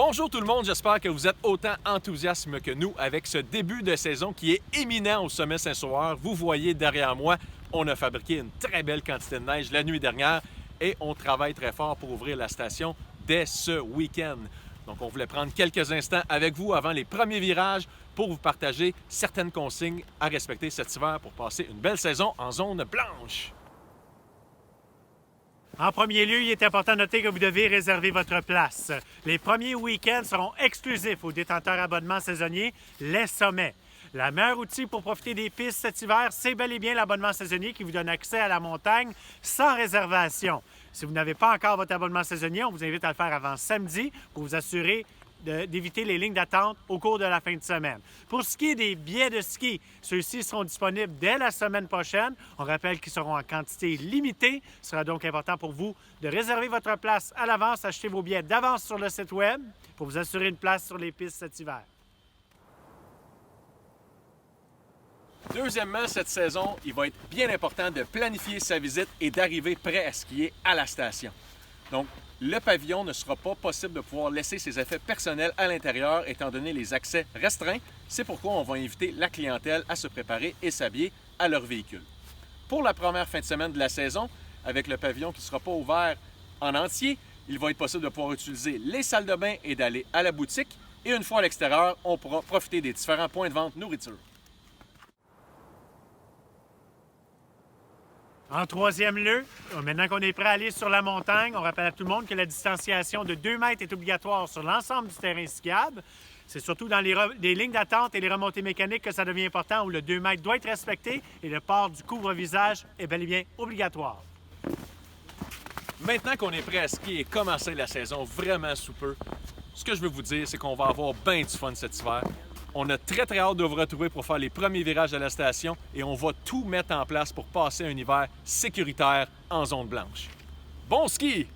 Bonjour tout le monde, j'espère que vous êtes autant enthousiastes que nous avec ce début de saison qui est imminent au sommet Saint-Sauveur. Vous voyez derrière moi, on a fabriqué une très belle quantité de neige la nuit dernière et on travaille très fort pour ouvrir la station dès ce week-end. Donc on voulait prendre quelques instants avec vous avant les premiers virages pour vous partager certaines consignes à respecter cet hiver pour passer une belle saison en zone blanche. En premier lieu, il est important de noter que vous devez réserver votre place. Les premiers week-ends seront exclusifs aux détenteurs abonnements saisonniers, les sommets. Le meilleur outil pour profiter des pistes cet hiver, c'est bel et bien l'abonnement saisonnier qui vous donne accès à la montagne sans réservation. Si vous n'avez pas encore votre abonnement saisonnier, on vous invite à le faire avant samedi pour vous assurer d'éviter les lignes d'attente au cours de la fin de semaine. Pour ce qui est des billets de ski, ceux-ci seront disponibles dès la semaine prochaine. On rappelle qu'ils seront en quantité limitée. Ce sera donc important pour vous de réserver votre place à l'avance, acheter vos billets d'avance sur le site web pour vous assurer une place sur les pistes cet hiver. Deuxièmement, cette saison, il va être bien important de planifier sa visite et d'arriver prêt à skier à la station. Donc, le pavillon ne sera pas possible de pouvoir laisser ses effets personnels à l'intérieur étant donné les accès restreints. C'est pourquoi on va inviter la clientèle à se préparer et s'habiller à leur véhicule. Pour la première fin de semaine de la saison, avec le pavillon qui ne sera pas ouvert en entier, il va être possible de pouvoir utiliser les salles de bain et d'aller à la boutique. Et une fois à l'extérieur, on pourra profiter des différents points de vente nourriture. En troisième lieu, maintenant qu'on est prêt à aller sur la montagne, on rappelle à tout le monde que la distanciation de 2 mètres est obligatoire sur l'ensemble du terrain skiable. C'est surtout dans les lignes d'attente et les remontées mécaniques que ça devient important, où le 2 mètres doit être respecté et le port du couvre-visage est bel et bien obligatoire. Maintenant qu'on est prêt à skier et commencer la saison vraiment sous peu, ce que je veux vous dire, c'est qu'on va avoir bien du fun cet hiver. On a très hâte de vous retrouver pour faire les premiers virages à la station et on va tout mettre en place pour passer un hiver sécuritaire en zone blanche. Bon ski!